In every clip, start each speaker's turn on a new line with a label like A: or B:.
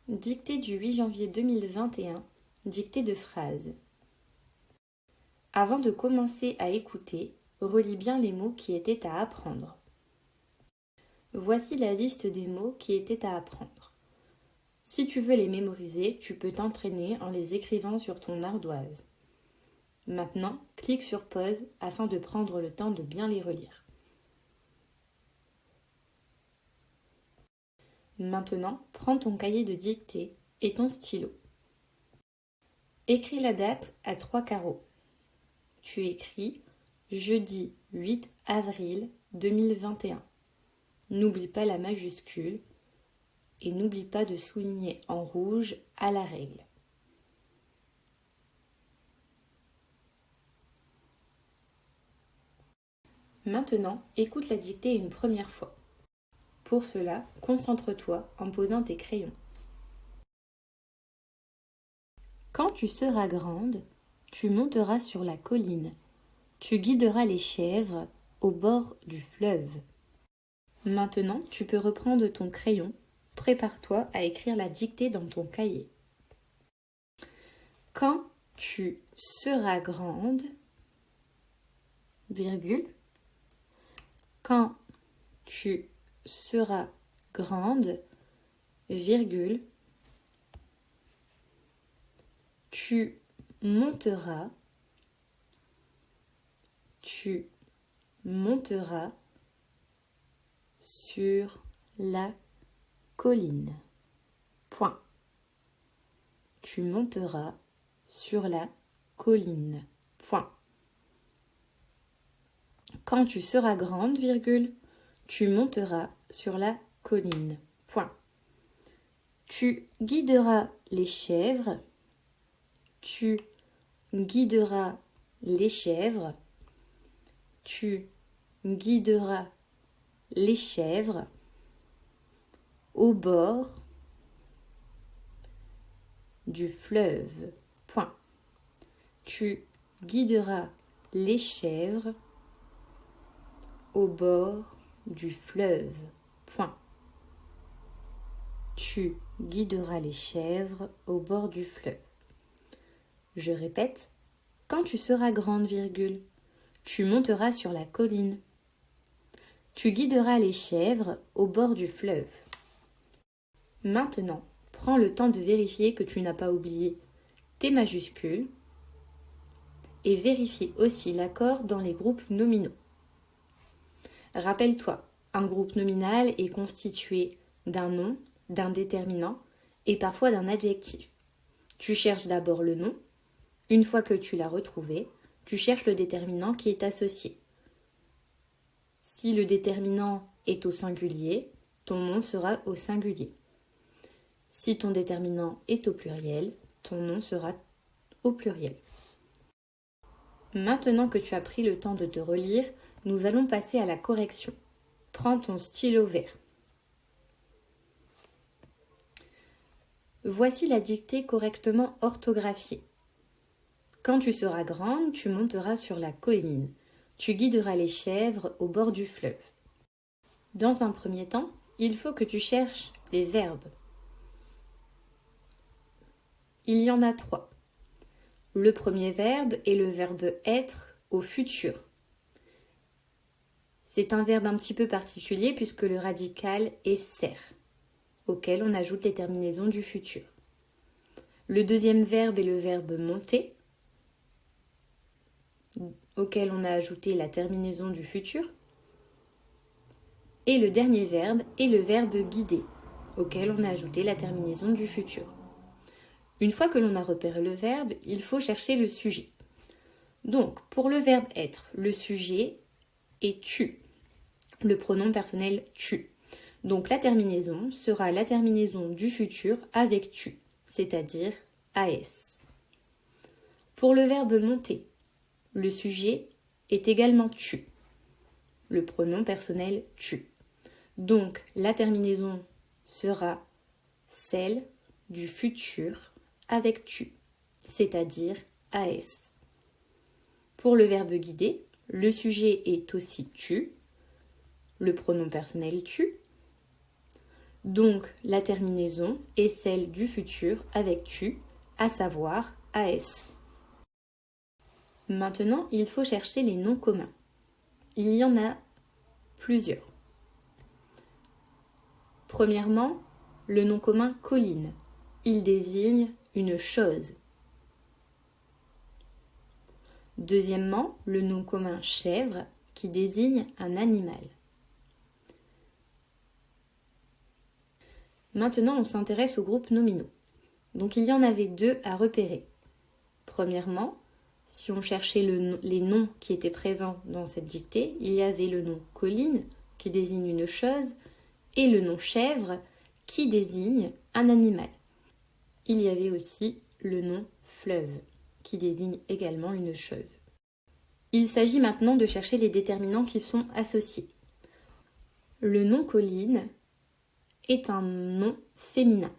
A: Dictée du 8 janvier 2021, dictée de phrases. Avant de commencer à écouter, relis bien les mots qui étaient à apprendre. Voici la liste des mots qui étaient à apprendre. Si tu veux les mémoriser, tu peux t'entraîner en les écrivant sur ton ardoise. Maintenant, clique sur pause afin de prendre le temps de bien les relire. Maintenant, prends ton cahier de dictée et ton stylo. Écris la date à 3 carreaux. Tu écris jeudi 8 avril 2021. N'oublie pas la majuscule et n'oublie pas de souligner en rouge à la règle. Maintenant, écoute la dictée une première fois. Pour cela, concentre-toi en posant tes crayons. Quand tu seras grande, tu monteras sur la colline. Tu guideras les chèvres au bord du fleuve. Maintenant, tu peux reprendre ton crayon. Prépare-toi à écrire la dictée dans ton cahier. Quand tu seras grande, virgule, quand tu seras grande, virgule, tu monteras sur la colline. Point. Tu monteras sur la colline. Point. Quand tu seras grande, virgule, tu monteras sur la colline. Point. Tu guideras les chèvres. Tu guideras les chèvres. Tu guideras les chèvres au bord du fleuve. Point. Tu guideras les chèvres au bord du fleuve. Point. Tu guideras les chèvres au bord du fleuve. Je répète, quand tu seras grande, virgule, tu monteras sur la colline. Tu guideras les chèvres au bord du fleuve. Maintenant, prends le temps de vérifier que tu n'as pas oublié tes majuscules et vérifie aussi l'accord dans les groupes nominaux. Rappelle-toi, un groupe nominal est constitué d'un nom, d'un déterminant et parfois d'un adjectif. Tu cherches d'abord le nom. Une fois que tu l'as retrouvé, tu cherches le déterminant qui est associé. Si le déterminant est au singulier, ton nom sera au singulier. Si ton déterminant est au pluriel, ton nom sera au pluriel. Maintenant que tu as pris le temps de te relire, nous allons passer à la correction. Prends ton stylo vert. Voici la dictée correctement orthographiée. Quand tu seras grande, tu monteras sur la colline. Tu guideras les chèvres au bord du fleuve. Dans un premier temps, il faut que tu cherches les verbes. Il y en a 3. Le premier verbe est le verbe être au futur. C'est un verbe un petit peu particulier puisque le radical est ser, auquel on ajoute les terminaisons du futur. Le deuxième verbe est le verbe monter, auquel on a ajouté la terminaison du futur. Et le dernier verbe est le verbe guider, auquel on a ajouté la terminaison du futur. Une fois que l'on a repéré le verbe, il faut chercher le sujet. Donc, pour le verbe être, le sujet est tu, le pronom personnel tu. Donc, la terminaison sera la terminaison du futur avec tu, c'est-à-dire AS. Pour le verbe monter, le sujet est également tu, le pronom personnel tu. Donc, la terminaison sera celle du futur avec tu, c'est-à-dire AS. Pour le verbe guider, le sujet est aussi tu, le pronom personnel tu. Donc la terminaison est celle du futur avec tu, à savoir AS. Maintenant, il faut chercher les noms communs. Il y en a plusieurs. Premièrement, le nom commun colline. Il désigne une chose. Deuxièmement, le nom commun chèvre qui désigne un animal. Maintenant, on s'intéresse aux groupes nominaux. Donc il y en avait deux à repérer. Premièrement, si on cherchait les noms qui étaient présents dans cette dictée, il y avait le nom colline qui désigne une chose et le nom chèvre qui désigne un animal. Il y avait aussi le nom fleuve qui désigne également une chose. Il s'agit maintenant de chercher les déterminants qui sont associés. Le nom colline est un nom féminin.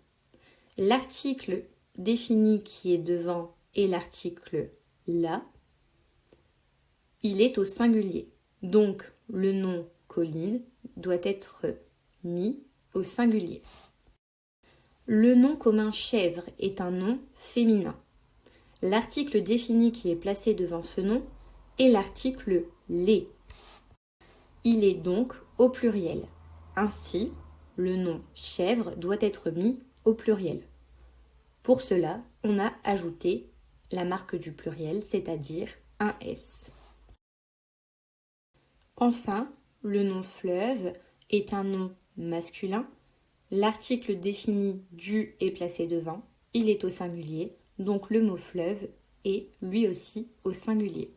A: L'article défini qui est devant est l'article la. Il est au singulier. Donc le nom colline doit être mis au singulier. Le nom commun chèvre est un nom féminin. L'article défini qui est placé devant ce nom est l'article les. Il est donc au pluriel. Ainsi, le nom chèvre doit être mis au pluriel. Pour cela, on a ajouté la marque du pluriel, c'est-à-dire un S. Enfin, le nom fleuve est un nom masculin. L'article défini du est placé devant, il est au singulier, donc le mot fleuve est lui aussi au singulier.